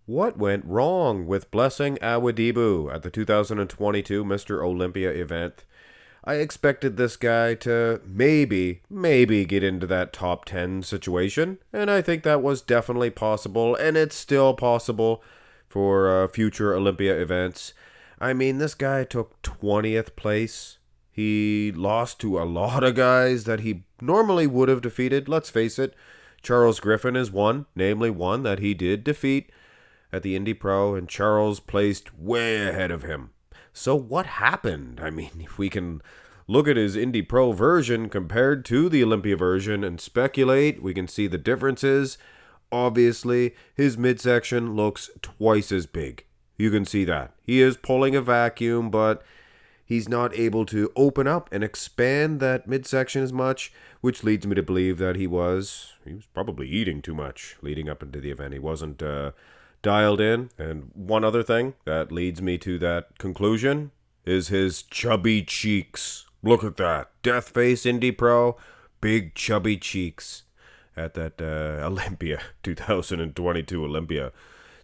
What went wrong with Blessing Awodibu at the 2022 Mr. Olympia event? I expected this guy to maybe get into that top 10 situation, and I think that was definitely possible, and it's still possible for future Olympia events. I mean, this guy took 20th place. He lost to a lot of guys that he normally would have defeated. Let's face it, Charles Griffin is one, namely one that he did defeat at the Indy Pro, and Charles placed way ahead of him. So what happened? I mean, if we can look at his Indy Pro version compared to the Olympia version and speculate, we can see the differences. Obviously, his midsection looks twice as big. You can see that. He is pulling a vacuum, but he's not able to open up and expand that midsection as much, which leads me to believe that he was probably eating too much leading up into the event. He wasn't dialed in. And one other thing that leads me to that conclusion is his chubby cheeks. Look at that. Death face Indy Pro, big chubby cheeks at that Olympia, 2022 Olympia.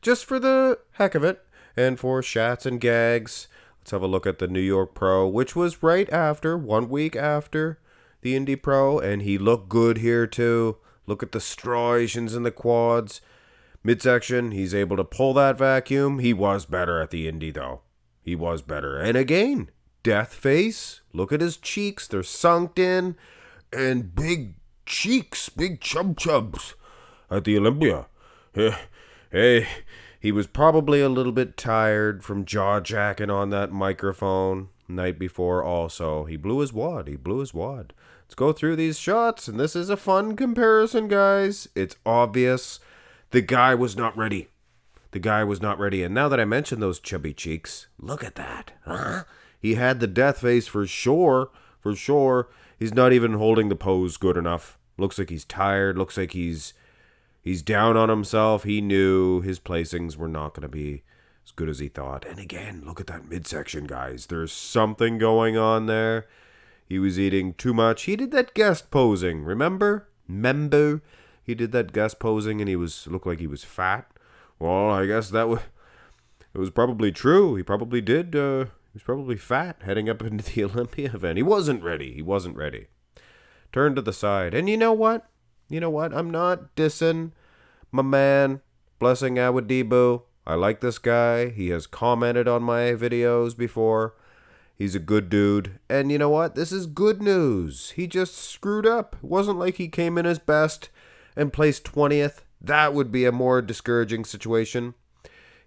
Just for the heck of it, and for shats and gags, let's have a look at the New York Pro, which was right after, 1 week after the Indy Pro, and he looked good here too. Look at the striations in the quads. Midsection, he's able to pull that vacuum. He was better at the Indy, though. He was better. And again, death face. Look at his cheeks. They're sunk in. And big cheeks, big chubs at the Olympia. Hey, he was probably a little bit tired from jaw-jacking on that microphone night before also. He blew his wad. Let's go through these shots, and this is a fun comparison, guys. It's obvious. The guy was not ready. And now that I mentioned those chubby cheeks, look at that. Huh? He had the death face for sure. He's not even holding the pose good enough. Looks like he's tired. Looks like he's down on himself. He knew his placings were not going to be as good as he thought. And again, look at that midsection, guys. There's something going on there. He was eating too much. He did that guest posing, remember? He did that guest posing and looked like he was fat. Well, I guess it was probably true. He probably did. He was probably fat heading up into the Olympia event. He wasn't ready. Turned to the side. And you know what? I'm not dissing my man, Blessing Awodibu. I like this guy. He has commented on my videos before. He's a good dude. And you know what? This is good news. He just screwed up. It wasn't like he came in his best and placed 20th. That would be a more discouraging situation.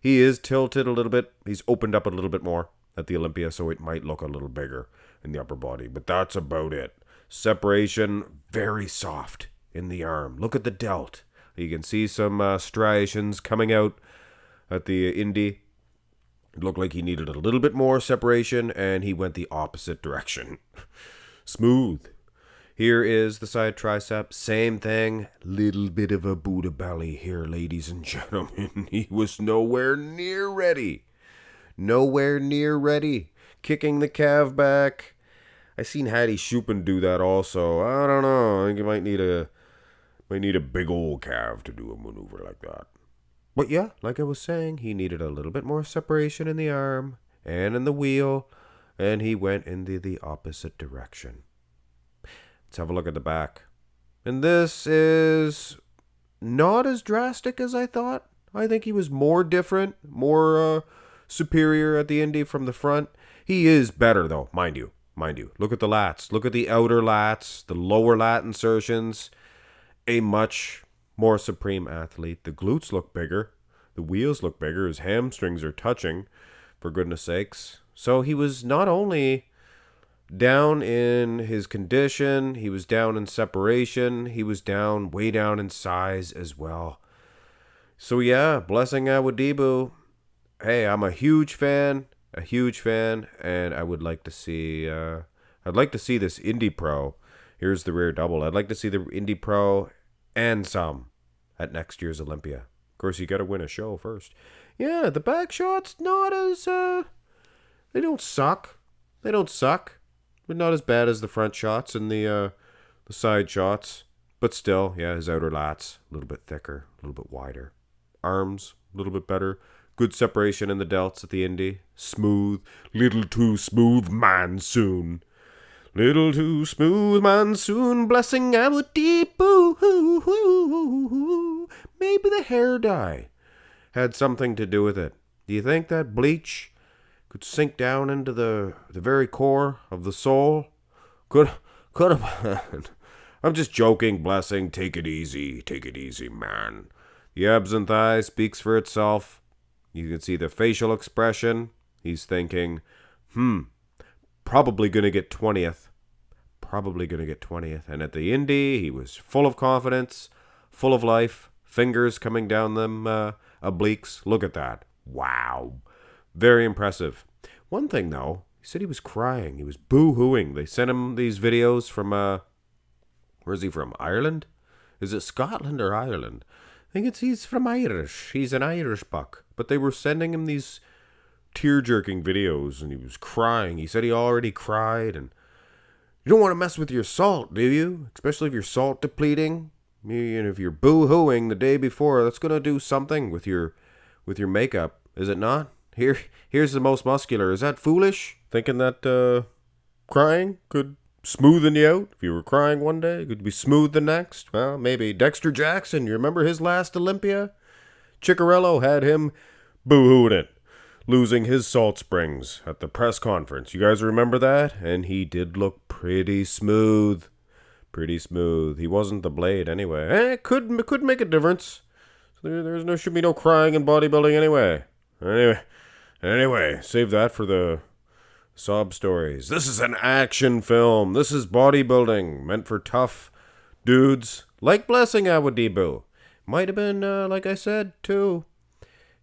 He is tilted a little bit. He's opened up a little bit more at the Olympia, so it might look a little bigger in the upper body. But that's about it. Separation, very soft in the arm. Look at the delt. You can see some striations coming out at the Indy. It looked like he needed a little bit more separation, and he went the opposite direction. Smooth. Here is the side tricep. Same thing. Little bit of a Buddha belly here, ladies and gentlemen. He was nowhere near ready. Kicking the calf back. I seen Hattie Shupin do that also. I don't know. I think you might need a big old calf to do a maneuver like that. But yeah, like I was saying, he needed a little bit more separation in the arm and in the wheel, and he went into the opposite direction. Let's have a look at the back. And this is not as drastic as I thought. I think he was more different, more superior at the Indy from the front. He is better, though, mind you. Look at the lats. Look at the outer lats, the lower lat insertions. A much more supreme athlete. The glutes look bigger. The wheels look bigger. His hamstrings are touching, for goodness sakes. So he was not only down in his condition, he was down in separation, he was way down in size as well. So yeah, Blessing Awodibu. Hey, I'm a huge fan, and I would like to see, I'd like to see this Indy Pro. Here's the rear double. I'd like to see the Indy Pro and some at next year's Olympia. Of course, you got to win a show first. Yeah, the back shots not as they don't suck. But not as bad as the front shots and the side shots. But still, yeah, his outer lats, a little bit thicker, a little bit wider. Arms, a little bit better. Good separation in the delts at the Indy. Smooth. Little too smooth monsoon. Little too smooth monsoon. Blessing Awodibu. Maybe the hair dye had something to do with it. Do you think that bleach could sink down into the very core of the soul? Could have been. I'm just joking, Blessing. Take it easy, man. The abs and thighs speaks for itself. You can see the facial expression. He's thinking, probably gonna get 20th. And at the Indy, he was full of confidence, full of life, fingers coming down them obliques. Look at that. Wow. Very impressive. One thing, though, he said he was crying. He was boo-hooing. They sent him these videos from, where's he from? Ireland? Is it Scotland or Ireland? I think he's from Irish. He's an Irish buck. But they were sending him these tear-jerking videos, and he was crying. He said he already cried, and you don't want to mess with your salt, do you? Especially if you're salt depleting. And if you're boo-hooing the day before, that's going to do something with your makeup, is it not? Here's the most muscular. Is that foolish? Thinking that crying could smoothen you out? If you were crying one day, it could be smooth the next. Well, maybe. Dexter Jackson, you remember his last Olympia? Ciccarello had him boo-hooing it, losing his salt springs at the press conference. You guys remember that? And he did look pretty smooth. He wasn't the Blade anyway. It could make a difference. There should be no crying in bodybuilding anyway. Anyway, save that for the sob stories. This is an action film. This is bodybuilding, meant for tough dudes like Blessing Awodibu. Might have been, like I said, too.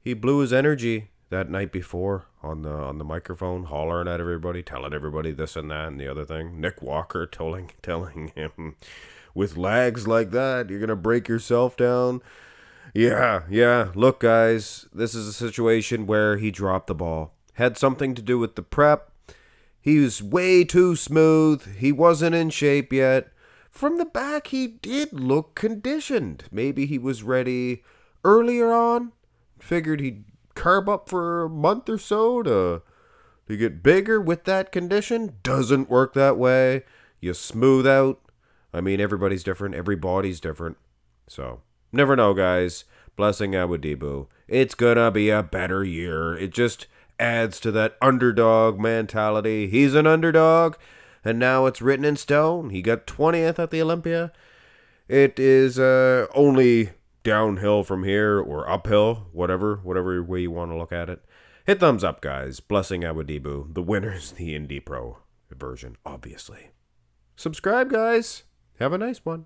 He blew his energy that night before on the microphone, hollering at everybody, telling everybody this and that and the other thing. Nick Walker telling him, with lags like that, you're going to break yourself down. Yeah. Look, guys, this is a situation where he dropped the ball. Had something to do with the prep. He was way too smooth. He wasn't in shape yet. From the back, he did look conditioned. Maybe he was ready earlier on. Figured he'd carb up for a month or so to get bigger with that condition. Doesn't work that way. You smooth out. I mean, everybody's different. Every body's different. So, never know, guys. Blessing Awodibu. It's gonna be a better year. It just adds to that underdog mentality. He's an underdog, and now it's written in stone. He got 20th at the Olympia. It is only downhill from here, or uphill, whatever way you want to look at it. Hit thumbs up, guys. Blessing Awodibu. The winner's the Indy Pro version, obviously. Subscribe, guys. Have a nice one.